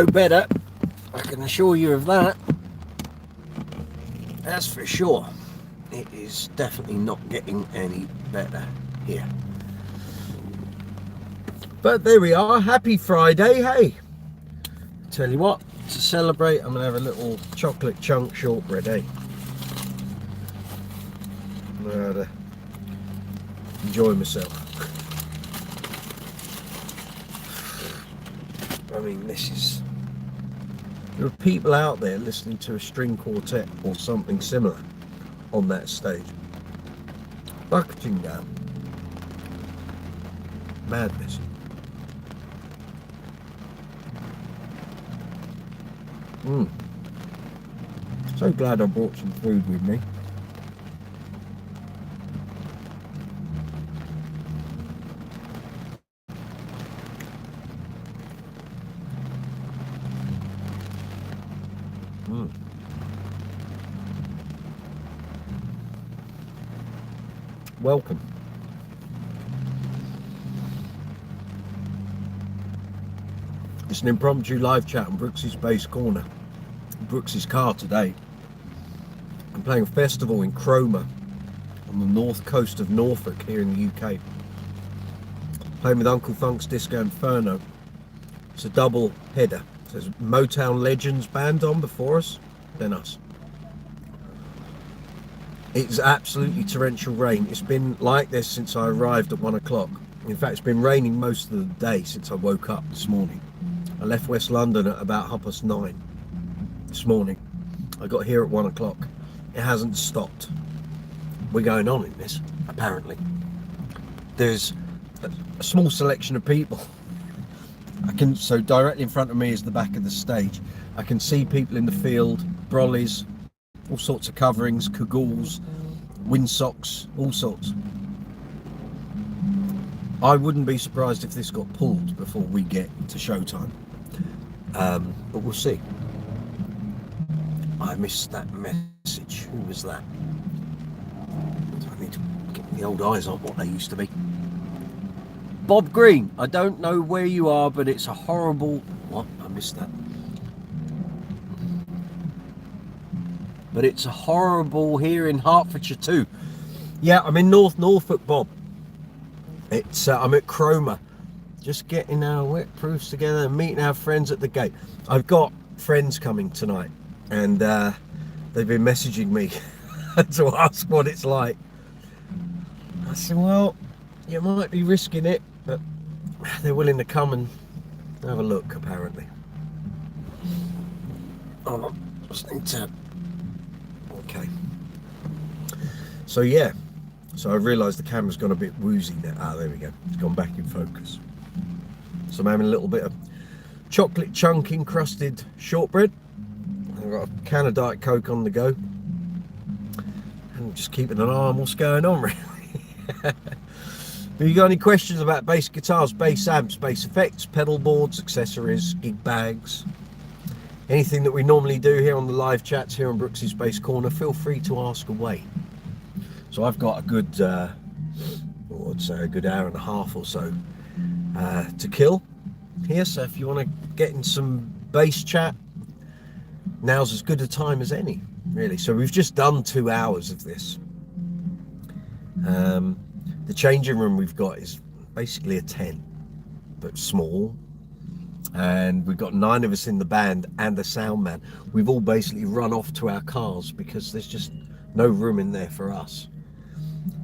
better, I can assure you of that. That's for sure. It is definitely not getting any better here. But there we are. Happy Friday. Hey, tell you what, to celebrate, I'm gonna have a little chocolate chunk shortbread. Hey, I'm gonna enjoy myself. I mean, this is, there are people out there listening to a string quartet or something similar on that stage. Bucketing down. Madness. So glad I brought some food with me. Welcome. It's an impromptu live chat on Brooks's Bass Corner. Brooks's car today. I'm playing a festival in Cromer on the north coast of Norfolk here in the UK. Playing with Uncle Funk's Disco Inferno. It's a double header. There's Motown Legends band on before us, then us. It's absolutely torrential rain. It's been like this since I arrived at 1 o'clock. In fact, it's been raining most of the day since I woke up this morning. I left West London at about 9:30 this morning. I got here at 1 o'clock. It hasn't stopped. We're going on in this, apparently. There's a small selection of people. So directly in front of me is the back of the stage. I can see people in the field, brollies, all sorts of coverings, cagoules, windsocks, all sorts. I wouldn't be surprised if this got pulled before we get to showtime. But we'll see. I missed that message. Who was that? I need to get the old eyes on what they used to be. Bob Green, I don't know where you are, but it's a horrible... What? I missed that. But it's a horrible here in Hertfordshire too. Yeah, I'm in North Norfolk, Bob. I'm at Cromer, just getting our wet proofs together and meeting our friends at the gate. I've got friends coming tonight, and they've been messaging me to ask what it's like. I said, well, you might be risking it, but they're willing to come and have a look, apparently. Oh, I just need to... Okay. So yeah, so I realised the camera's gone a bit woozy now. Ah, there we go. It's gone back in focus. So I'm having a little bit of chocolate chunk encrusted shortbread. I've got a can of Diet Coke on the go. And just keeping an eye on what's going on, really. Have you got any questions about bass guitars, bass amps, bass effects, pedal boards, accessories, gig bags? Anything that we normally do here on the live chats here on Brooks's Bass Corner, feel free to ask away. So I've got a good, I'd say a good hour and a half or so to kill here. So if you want to get in some bass chat, now's as good a time as any, really. So we've just done 2 hours of this. The changing room we've got is basically a 10, but small. And we've got 9 of us in the band and a sound man. We've all basically run off to our cars because there's just no room in there for us.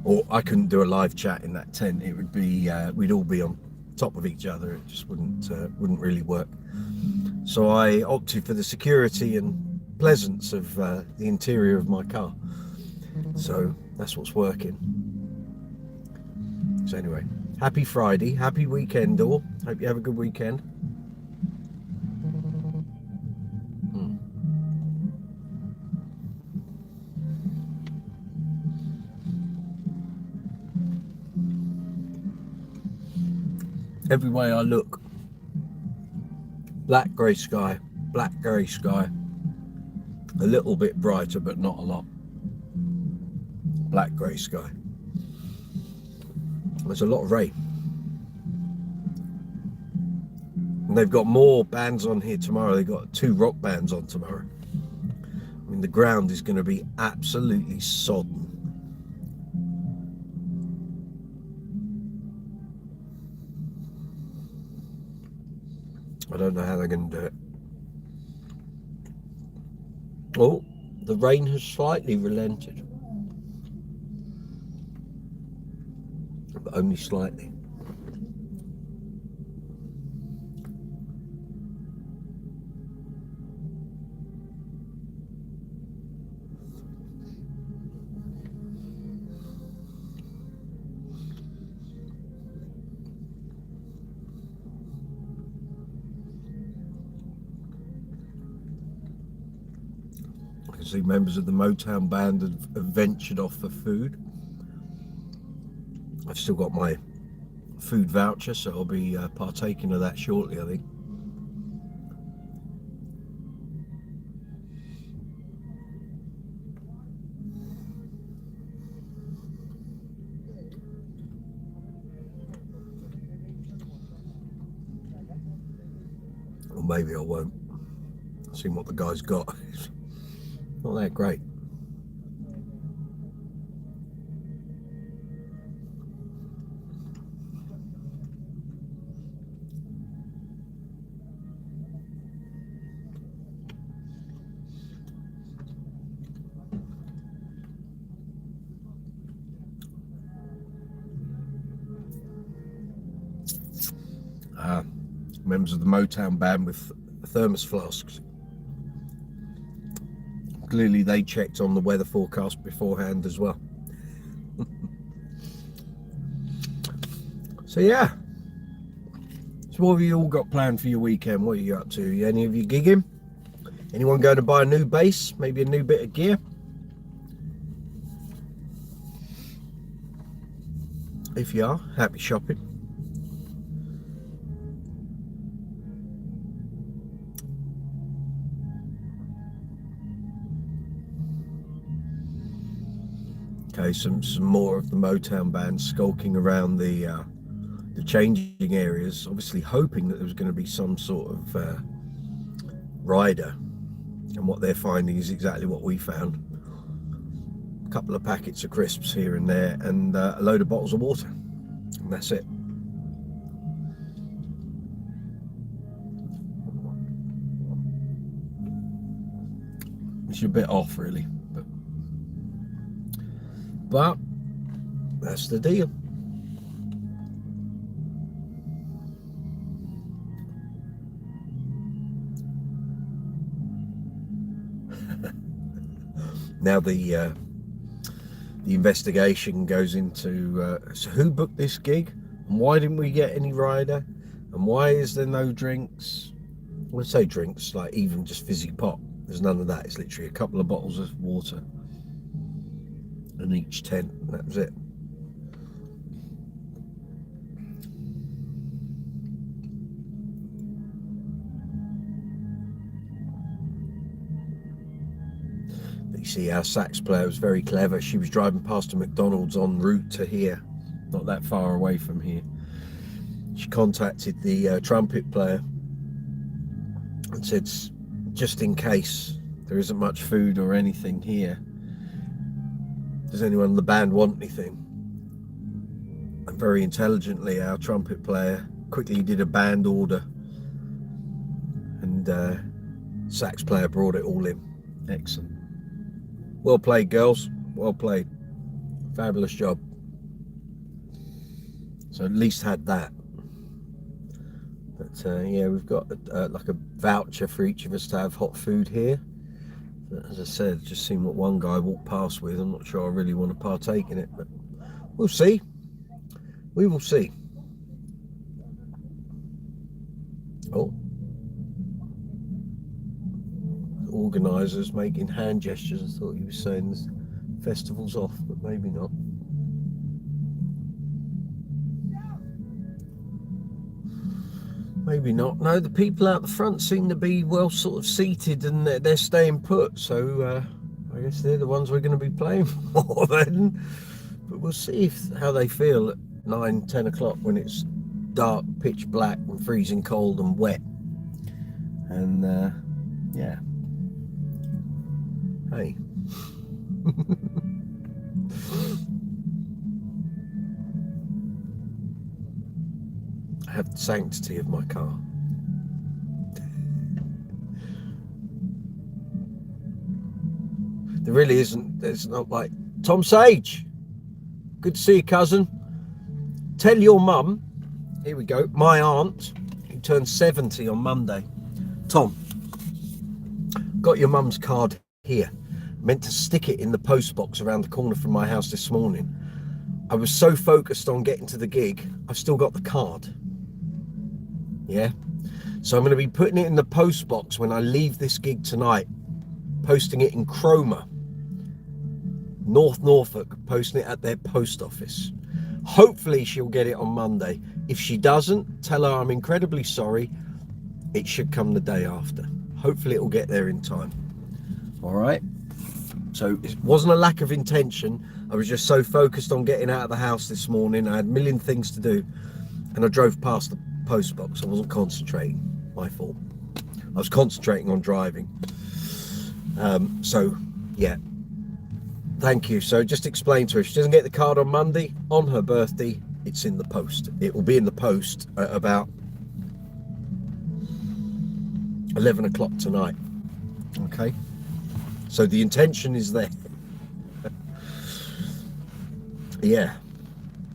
Or I couldn't do a live chat in that tent. It would be we'd all be on top of each other. It just wouldn't really work. So I opted for the security and pleasance of the interior of my car. So that's what's working. So anyway, happy Friday, happy weekend all. Hope you have a good weekend. Every way I look, black grey sky, a little bit brighter but not a lot. Black grey sky. There's a lot of rain. And they've got more bands on here tomorrow. They've got 2 rock bands on tomorrow. I mean, the ground is going to be absolutely sodden. I don't know how they're going to do it. Oh, the rain has slightly relented. But only slightly. I can see members of the Motown band have ventured off for food. I've still got my food voucher, so I'll be partaking of that shortly, I think. Or maybe I won't. See what the guy's got. Not that great. Members of the Motown band with thermos flasks. Clearly they checked on the weather forecast beforehand as well. So yeah. So what have you all got planned for your weekend? What are you up to? Any of you gigging? Anyone going to buy a new bass? Maybe a new bit of gear? If you are, happy shopping. Okay, some more of the Motown band skulking around the changing areas, obviously hoping that there was going to be some sort of rider, and what they're finding is exactly what we found: a couple of packets of crisps here and there, and a load of bottles of water, and that's it. Which is a bit off, really. But that's the deal. Now the investigation goes into so who booked this gig, and why didn't we get any rider, and why is there no drinks? I would say drinks, like even just fizzy pop. There's none of that. It's literally a couple of bottles of water in each tent. That was it. But you see, our sax player was very clever. She was driving past a McDonald's en route to here, not that far away from here. She contacted the trumpet player and said, just in case there isn't much food or anything here, does anyone in the band want anything? And very intelligently, our trumpet player quickly did a band order, and sax player brought it all in. Excellent. Well played, girls. Well played. Fabulous job. So at least had that. But yeah, we've got like a voucher for each of us to have hot food here. As I said, just seen what one guy walked past with. I'm not sure I really want to partake in it, but we'll see. We will see. Oh, organisers making hand gestures. I thought he was saying the festival's off, but maybe not. Maybe not. No, the people out the front seem to be well sort of seated, and they're staying put. So I guess they're the ones we're going to be playing for then. But we'll see how they feel at 9, 10 o'clock when it's dark, pitch black and freezing cold and wet. And yeah, hey. I have the sanctity of my car. There really isn't, it's not like, Tom Sage, good to see you, cousin. Tell your mum, here we go, my aunt, who turned 70 on Monday. Tom, got your mum's card here. Meant to stick it in the post box around the corner from my house this morning. I was so focused on getting to the gig, I've still got the card. Yeah, so I'm going to be putting it in the post box when I leave this gig tonight, posting it in Cromer, North Norfolk, posting it at their post office. Hopefully she'll get it on Monday. If she doesn't, tell her I'm incredibly sorry. It should come the day after. Hopefully it'll get there in time. All right, so it wasn't a lack of intention. I was just so focused on getting out of the house this morning. I had a million things to do, and I drove past the post box. I wasn't concentrating. My fault. I was concentrating on driving. So yeah, thank you. So just explain to her, if she doesn't get the card on Monday, on her birthday, it's in the post. It will be in the post at about 11 o'clock tonight. Okay, so the intention is there. Yeah,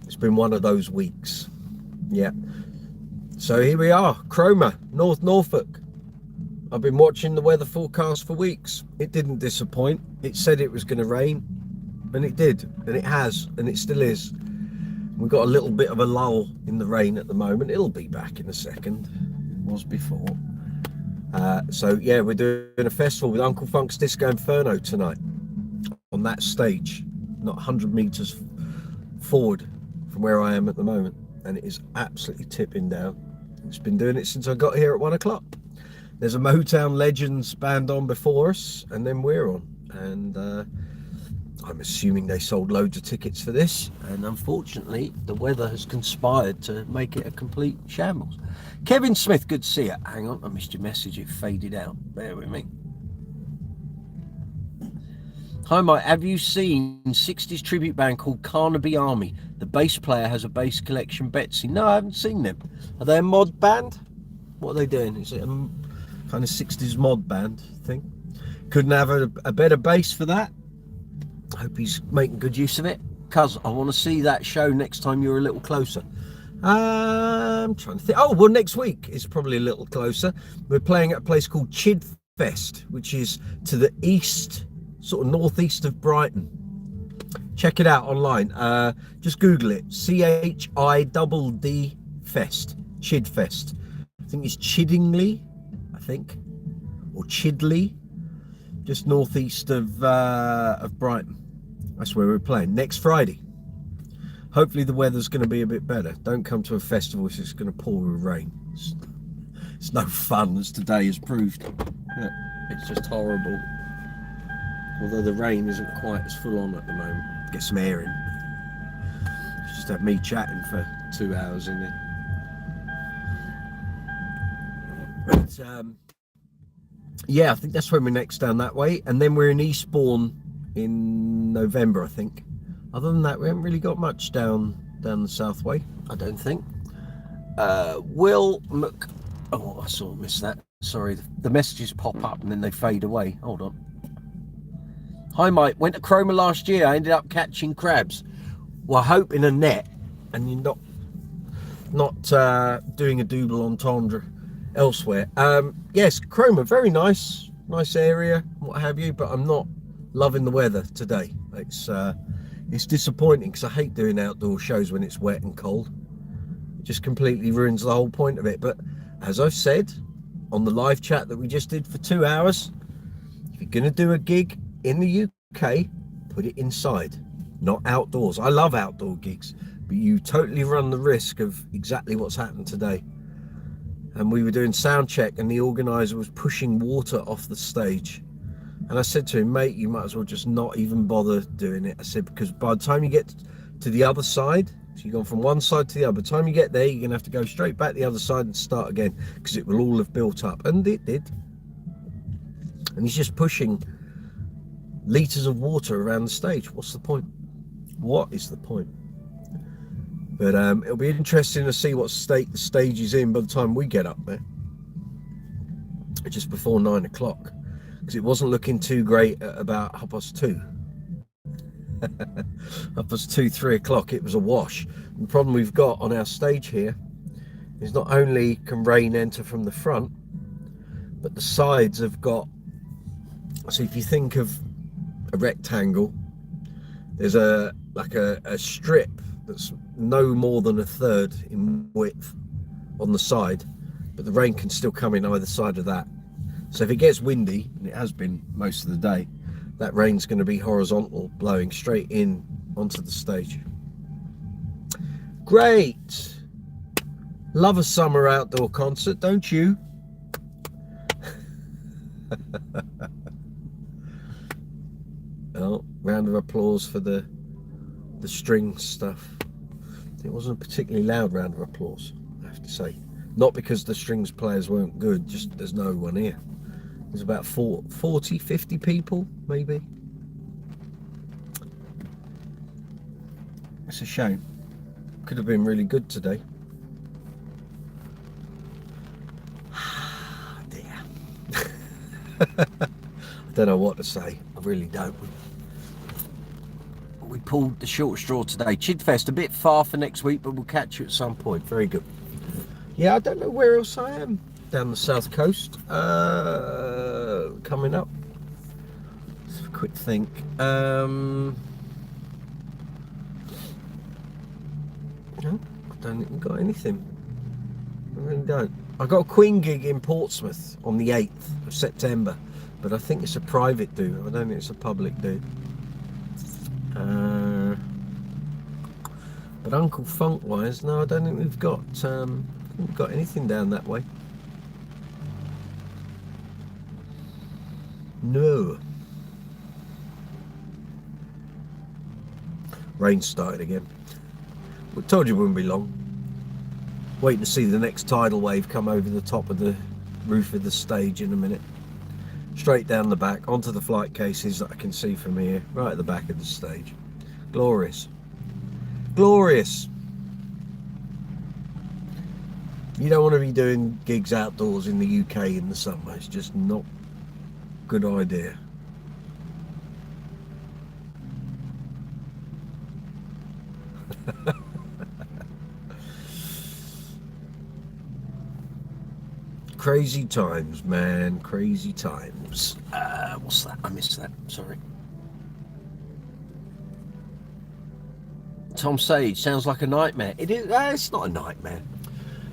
it's been one of those weeks. Yeah, so here we are, Cromer, North Norfolk. I've been watching the weather forecast for weeks. It didn't disappoint. It said it was going to rain, and it did, and it has, and it still is. We've got a little bit of a lull in the rain at the moment. It'll be back in a second. It was before. So yeah, we're doing a festival with Uncle Funk's Disco Inferno tonight on that stage, not 100 meters forward from where I am at the moment, and it is absolutely tipping down. It's been doing it since I got here at 1 o'clock. There's a Motown Legends band on before us, and then we're on, and I'm assuming they sold loads of tickets for this, and unfortunately the weather has conspired to make it a complete shambles. Kevin Smith, good to see you. Hang on, I missed your message, it faded out, bear with me. Hi Mike, have you seen 60s tribute band called Carnaby Army? The bass player has a bass collection, Betsy. No, I haven't seen them. Are they a mod band? What are they doing? Is it a kind of 60s mod band thing? Couldn't have a better bass for that. I hope he's making good use of it. Cuz, I want to see that show next time you're a little closer. I'm trying to think. Oh, well, next week is probably a little closer. We're playing at a place called Chidfest, which is to the east, sort of northeast of Brighton. Check it out online. Just Google it. CHIDD Fest. Chidfest. I think it's Chiddingly, I think, or Chidley, just northeast of Brighton. That's where we're playing next Friday. Hopefully the weather's going to be a bit better. Don't come to a festival if it's going to pour with rain. It's no fun, as today has proved. Yeah, it's just horrible. Although the rain isn't quite as full on at the moment. Get some air in. Just have me chatting for 2 hours in there. But yeah, I think that's when we're next down that way, and then we're in Eastbourne in November, I think. Other than that, we haven't really got much down the south way, I don't think. Oh, I sort of missed that. Sorry, the messages pop up and then they fade away. Hold on. Hi Mike, went to Cromer last year. I ended up catching crabs. Well, I hope in a net, and you're not doing a double entendre elsewhere. Yes, Cromer, very nice area, what have you, but I'm not loving the weather today. It's disappointing because I hate doing outdoor shows when it's wet and cold. It just completely ruins the whole point of it. But as I've said on the live chat that we just did for 2 hours, if you're going to do a gig in the UK, put it inside, not outdoors. I love outdoor gigs, but you totally run the risk of exactly what's happened today. And we were doing sound check and the organizer was pushing water off the stage, and I said to him, mate, you might as well just not even bother doing it. I said, because by the time you get to the other side, So you've gone from one side to the other. By the time you get there, you're going to have to go straight back the other side and start again, because it will all have built up. And it did. And he's just pushing litres of water around the stage. What's the point? What is the point? But it'll be interesting to see what state the stage is in by the time we get up there. Just before 9 o'clock. Because it wasn't looking too great at about 2:30. 2:30, 3 o'clock, it was a wash. And the problem we've got on our stage here is not only can rain enter from the front, but the sides have got, so if you think of a rectangle, there's a strip that's no more than 1/3 in width on the side, but the rain can still come in either side of that. So if it gets windy, and it has been most of the day, that rain's going to be horizontal, blowing straight in onto the stage. Great! Love a summer outdoor concert, don't you? Oh, round of applause for the string stuff. It wasn't a particularly loud round of applause, I have to say. Not because the strings players weren't good, just there's no one here. There's about 40, 50 people, maybe. It's a shame. Could have been really good today. Dear. I don't know what to say. I really don't. We pulled the short straw today. Chidfest, a bit far for next week, but we'll catch you at some point. Very good. Yeah, I don't know where else I am. Down the south coast. Coming up. Let's have a quick think. No, I don't think we've got anything. I really don't. I got a Queen gig in Portsmouth on the 8th of September, but I think it's a private do. I don't think it's a public do. But Uncle Funk wise, no, I don't think we've got anything down that way. No. Rain started again. We told you it wouldn't be long. Waiting to see the next tidal wave come over the top of the roof of the stage in a minute. Straight down the back, onto the flight cases that I can see from here, right at the back of the stage. Glorious. Glorious. You don't want to be doing gigs outdoors in the UK in the summer. It's just not a good idea. Crazy times, man. Crazy times. What's that? I missed that. Sorry. Tom Sage, sounds like a nightmare. It is. It's not a nightmare.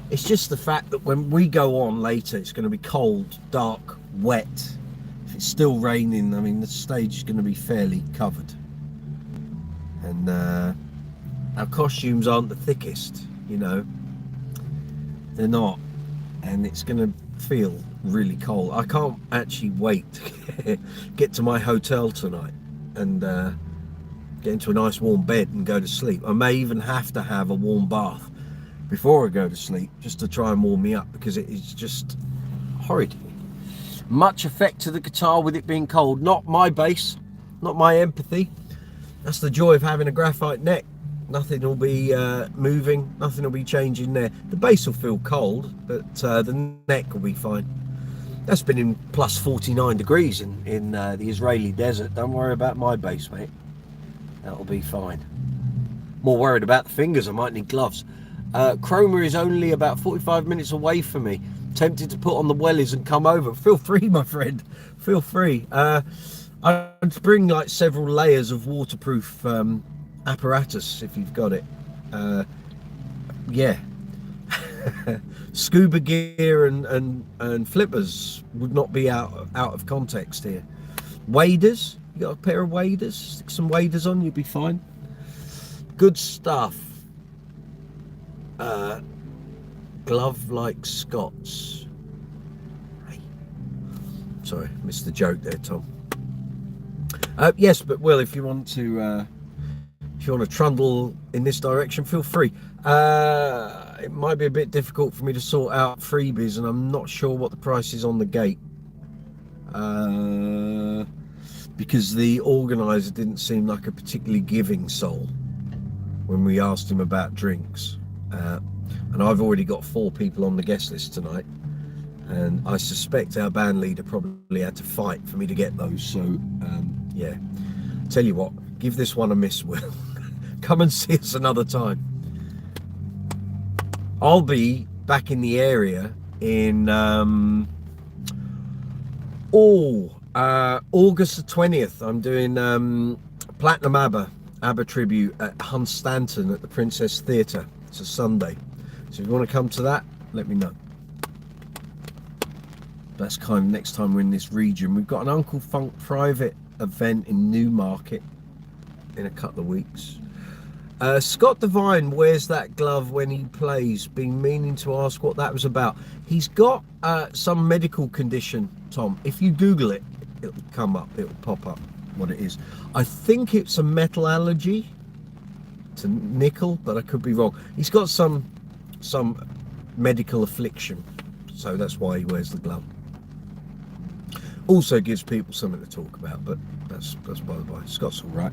It's just the fact that when we go on later, it's going to be cold, dark, wet. If it's still raining, I mean, the stage is going to be fairly covered. And our costumes aren't the thickest, you know. They're not. And it's going to feel really cold. I can't actually wait to get to my hotel tonight and get into a nice warm bed and go to sleep. I may even have to have a warm bath before I go to sleep, just to try and warm me up, because it is just horrid. Much effect to the guitar with it being cold. Not my bass, not my empathy. That's the joy of having a graphite neck. Nothing will be moving, nothing will be changing there. The bass will feel cold, but the neck will be fine. That's been in plus 49 degrees in the Israeli desert. Don't worry about my bass, mate. That'll be fine. More worried about the fingers. I might need gloves. Cromer is only about 45 minutes away from me. Tempted to put on the wellies and come over. Feel free, my friend. Feel free. I'd bring like several layers of waterproof apparatus if you've got it. Yeah. Scuba gear and flippers would not be out of context here. Waders. You got a pair of waders? Stick some waders on, you'll be fine. Good stuff. Glove like Scots. Hey. Sorry, missed the joke there, Tom. Yes, but Will, if you want to if you want to trundle in this direction, feel free. It might be a bit difficult for me to sort out freebies, and I'm not sure what the price is on the gate, because the organizer didn't seem like a particularly giving soul when we asked him about drinks, and I've already got 4 people on the guest list tonight, and I suspect our band leader probably had to fight for me to get those. So yeah, tell you what, give this one a miss, Will. Come and see us another time. I'll be back in the area in August the 20th. I'm doing Platinum ABBA tribute at Hunstanton at the Princess Theatre. It's a Sunday, so if you want to come to that, let me know. That's kind of next time we're in this region. We've got an Uncle Funk private event in Newmarket in a couple of weeks. Scott Devine wears that glove when he plays. Been meaning to ask what that was about. He's got some medical condition, Tom. If you Google it, it'll come up, it'll pop up what it is. I think it's a metal allergy to nickel, but I could be wrong. He's got some medical affliction, so that's why he wears the glove. Also gives people something to talk about, but that's by the by. Scott's all right.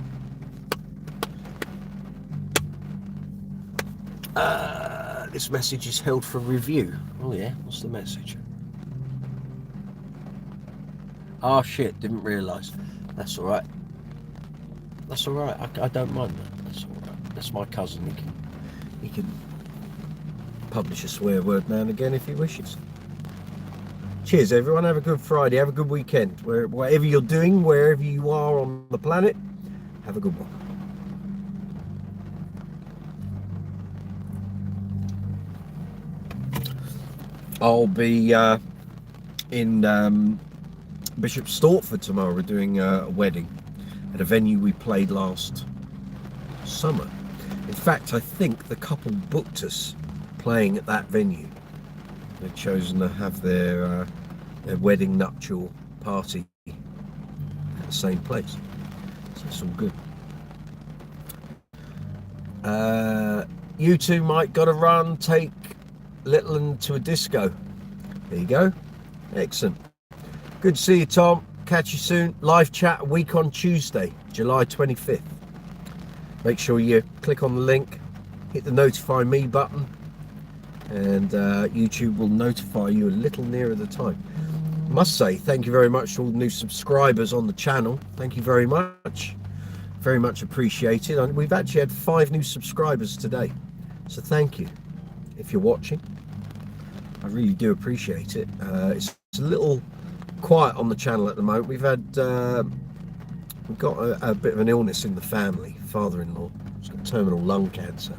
This message is held for review. Oh yeah, what's the message? Oh shit, didn't realise. That's all right. That's all right. I don't mind that. That's all right. That's my cousin. He can publish a swear word now and again if he wishes. Cheers, everyone. Have a good Friday. Have a good weekend. Whatever you're doing, wherever you are on the planet, have a good one. I'll be in Bishop Stortford tomorrow. We're doing a wedding at a venue we played last summer. In fact, I think the couple booked us playing at that venue. They've chosen to have their wedding nuptial party at the same place. So it's all good. You two might got to run, take Little Un to a disco. There you go. Excellent. Good to see you, Tom. Catch you soon. Live chat a week on Tuesday, July 25th. Make sure you click on the link, hit the notify me button, and YouTube will notify you a little nearer the time. I must say thank you very much to all the new subscribers on the channel. Thank you very much. Very much appreciated. And we've actually had 5 new subscribers today, so thank you. If you're watching, I really do appreciate it. It's a little quiet on the channel at the moment. We've got a bit of an illness in the family. Father-in-law has got terminal lung cancer,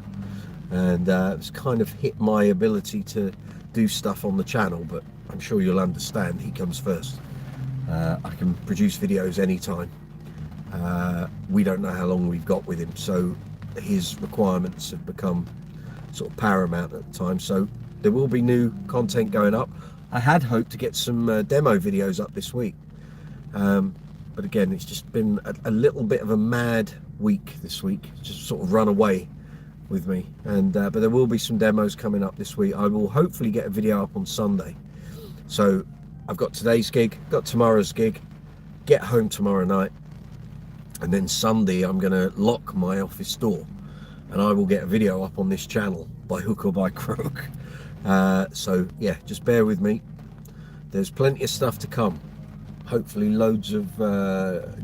and it's kind of hit my ability to do stuff on the channel, but I'm sure you'll understand he comes first. I can produce videos anytime. We don't know how long we've got with him, so his requirements have become sort of paramount at the time, so there will be new content going up. I had hoped to get some demo videos up this week, but again, it's just been a little bit of a mad week this week, just sort of run away with me, and but there will be some demos coming up this week. I will hopefully get a video up on Sunday. So I've got today's gig, got tomorrow's gig, get home tomorrow night, and then Sunday I'm going to lock my office door, and I will get a video up on this channel by hook or by crook. So yeah, just bear with me. There's plenty of stuff to come. Hopefully loads of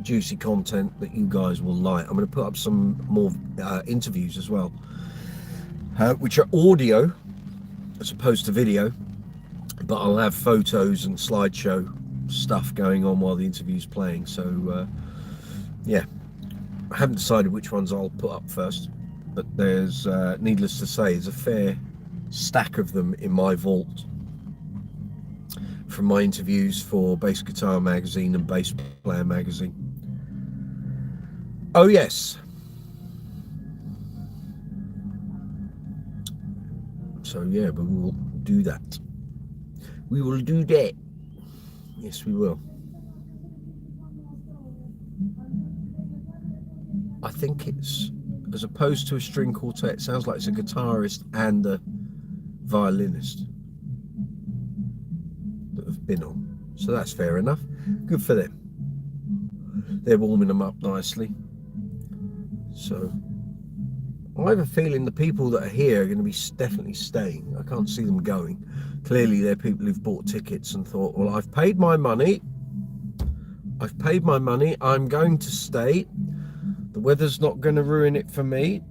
juicy content that you guys will like. I'm going to put up some more interviews as well, which are audio as opposed to video, but I'll have photos and slideshow stuff going on while the interview's playing. So yeah, I haven't decided which ones I'll put up first, but there's needless to say, there's a fair stack of them in my vault from my interviews for Bass Guitar Magazine and Bass Player Magazine. Oh yes, so yeah, but we will do that. We will do that. Yes, we will. I think it's as opposed to a string quartet. It sounds like it's a guitarist and a violinist that have been on. So that's fair enough. Good for them. They're warming them up nicely. So I have a feeling the people that are here are going to be definitely staying. I can't see them going. Clearly they're people who've bought tickets and thought, well, I've paid my money, I'm going to stay. The weather's not going to ruin it for me.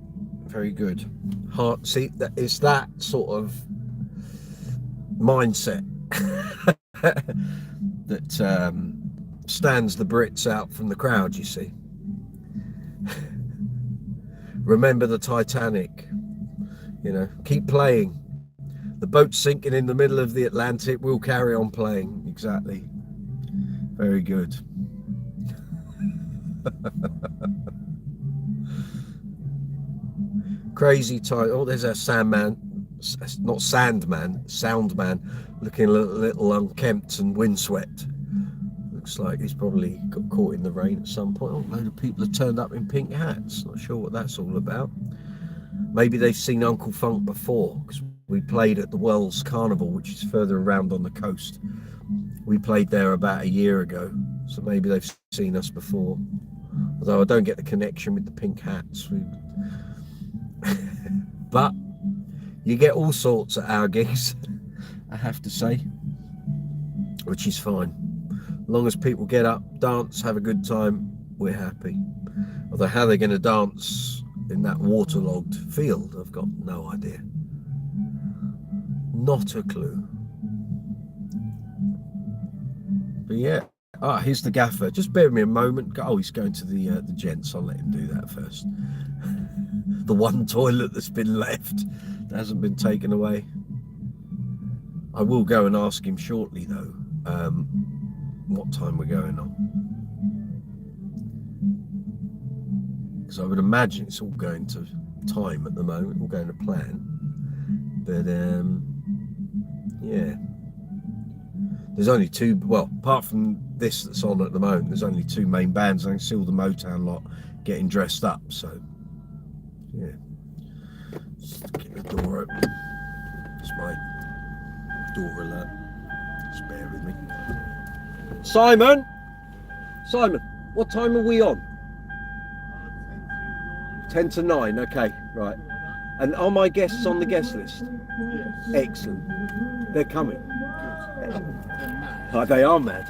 Very good. See, that it's that sort of mindset that stands the Brits out from the crowd, you see. Remember the Titanic, you know, keep playing. The boat's sinking in the middle of the Atlantic, we'll carry on playing. Exactly. Very good. Crazy time. Oh, there's a Sandman, not Sandman, Soundman, looking a little unkempt and windswept. Looks like he's probably got caught in the rain at some point. Oh, a load of people have turned up in pink hats. Not sure what that's all about. Maybe they've seen Uncle Funk before, because we played at the Wells Carnival, which is further around on the coast. We played there about a year ago, so maybe they've seen us before. Although I don't get the connection with the pink hats. But you get all sorts at our gigs, I have to say, which is fine. As long as people get up, dance, have a good time, we're happy. Although how they're going to dance in that waterlogged field, I've got no idea. Not a clue. But yeah, here's the gaffer. Just bear with me a moment. Oh, he's going to the gents. I'll let him do that first. The one toilet that's been left, that hasn't been taken away. I will go and ask him shortly though, what time we're going on. Because I would imagine it's all going to time at the moment, all going to plan. But yeah. There's only two, well, apart from this that's on at the moment, there's only two main bands. I can see all the Motown lot getting dressed up, so yeah. Just get the door open. It's my door alert. Just bear with me. Simon, what time are we on? 10 to 9, okay, right. And are my guests on the guest list? Yes. Excellent. They're coming. Oh, they are mad.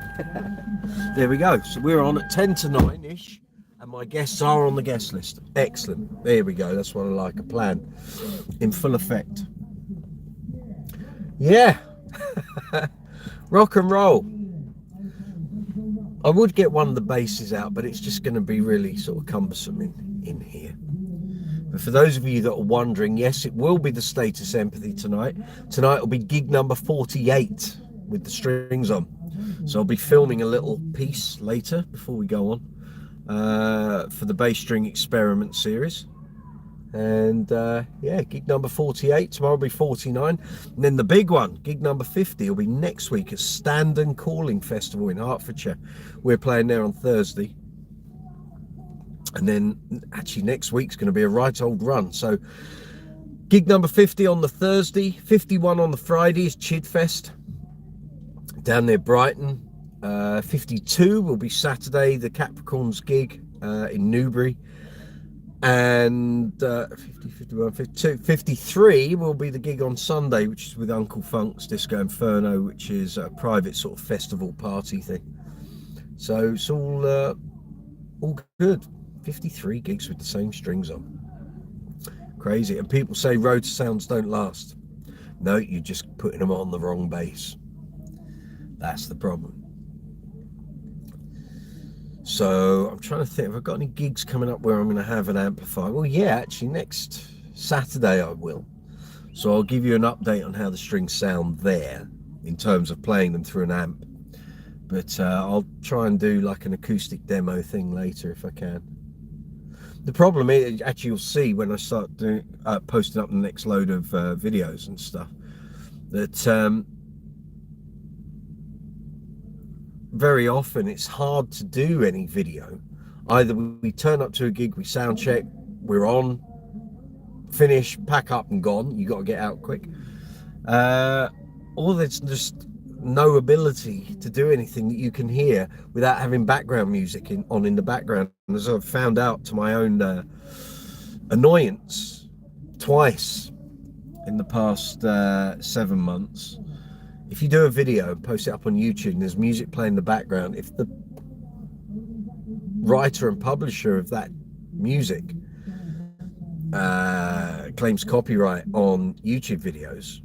There we go. So we're on at 10 to 9-ish, and my guests are on the guest list. Excellent. There we go. That's what I like. A plan in full effect. Yeah. Rock and roll. I would get one of the basses out, but it's just going to be really sort of cumbersome in here. But for those of you that are wondering, yes, it will be the Status Empathy tonight. Tonight will be gig number 48 with the strings on. So I'll be filming a little piece later before we go on for the bass string experiment series. And yeah, gig number 48, tomorrow will be 49. And then the big one, gig number 50, will be next week at Standon Calling Festival in Hertfordshire. We're playing there on Thursday. And then actually next week's going to be a right old run. So gig number 50 on the Thursday, 51 on the Friday is Chidfest down near Brighton. 52 will be Saturday, the Capricorns gig in Newbury. And 50, 51, 52, 53 will be the gig on Sunday, which is with Uncle Funk's Disco Inferno, which is a private sort of festival party thing. So it's all good. 53 gigs with the same strings on. Crazy. And people say road sounds don't last. No, you're just putting them on the wrong bass. That's the problem. So I'm trying to think, have I got any gigs coming up where I'm going to have an amplifier? Well, yeah, actually next Saturday I will. So I'll give you an update on how the strings sound there in terms of playing them through an amp. But I'll try and do like an acoustic demo thing later if I can. The problem is, actually you'll see when I start doing, posting up the next load of videos and stuff, that very often it's hard to do any video. Either we turn up to a gig, we sound check, we're on, finish, pack up and gone. You got to get out quick. Or there's just no ability to do anything that you can hear without having background music on in the background. And as I've found out to my own annoyance twice in the past 7 months, if you do a video and post it up on YouTube and there's music playing in the background, if the writer and publisher of that music claims copyright on YouTube videos,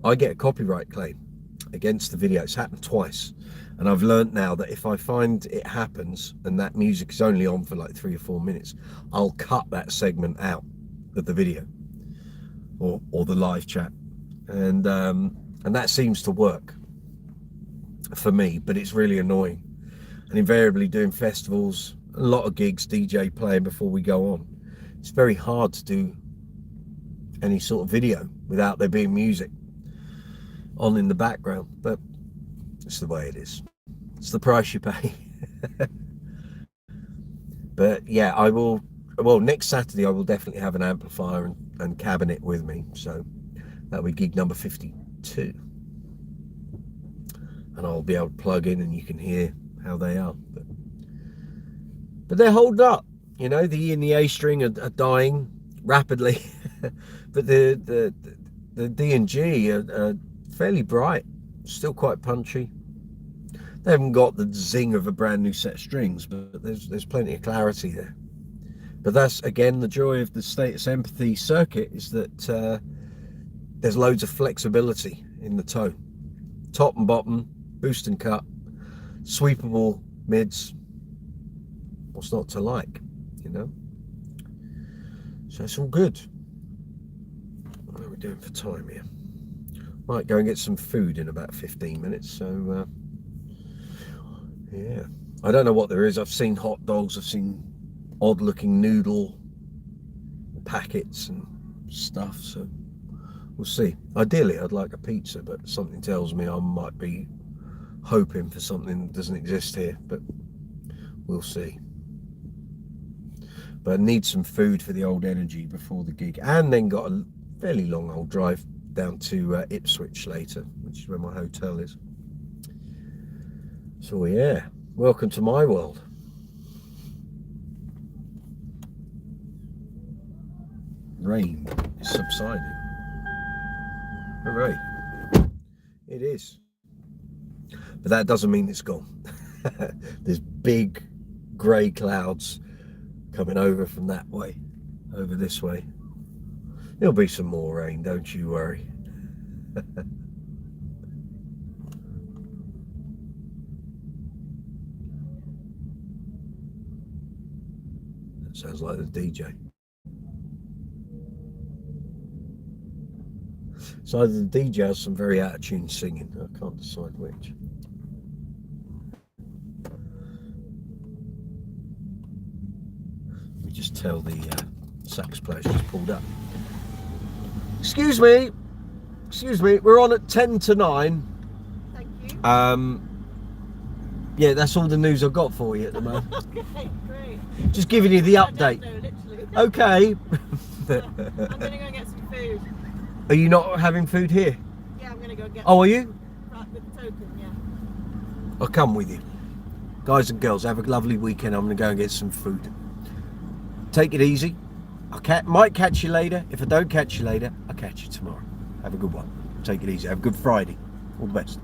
I get a copyright claim against the video. It's happened twice, and I've learned now that if I find it happens and that music is only on for like 3 or 4 minutes, I'll cut that segment out of the video or the live chat, and that seems to work for me, but it's really annoying. And invariably doing festivals, a lot of gigs, DJ playing before we go on, it's very hard to do any sort of video without there being music on in the background, but it's the way it is. It's the price you pay. But yeah, I will, well, next Saturday I will definitely have an amplifier and cabinet with me, so that'll be gig number 52, and I'll be able to plug in and you can hear how they are, but they're holding up. You know, the E and the A string are dying rapidly, but the D and G are fairly bright, still quite punchy. They haven't got the zing of a brand new set of strings, but there's plenty of clarity there. But that's again the joy of the status empathy circuit, is that there's loads of flexibility in the tone, top and bottom, boost and cut, sweepable mids. What's not to like, you know? So it's all good. What are we doing for time here? Might go and get some food in about 15 minutes. So yeah, I don't know what there is. I've seen hot dogs, I've seen odd looking noodle packets and stuff, so we'll see. Ideally I'd like a pizza, but something tells me I might be hoping for something that doesn't exist here, but we'll see. But I need some food for the old energy before the gig, and then got a fairly long old drive down to Ipswich later, which is where my hotel is. So yeah, welcome to my world. Rain is subsiding. Hooray. It is. But that doesn't mean it's gone. There's big grey clouds coming over from that way, over this way. There'll be some more rain, don't you worry. That sounds like the DJ. So either the DJ has some very out of tune singing, I can't decide which. We just tell the sax player's just pulled up. Excuse me, we're on at 10 to 9. Thank you. Yeah, that's all the news I've got for you at the moment. Okay, great. Just giving you the update. No, Okay. I'm gonna go get some food. Are you not having food here? Yeah, I'm gonna go get Oh, are you? right with the token, yeah. I'll come with you. Guys and girls, have a lovely weekend. I'm gonna go and get some food. Take it easy. I might catch you later. If I don't catch you later, I'll catch you tomorrow. Have a good one. Take it easy. Have a good Friday. All the best.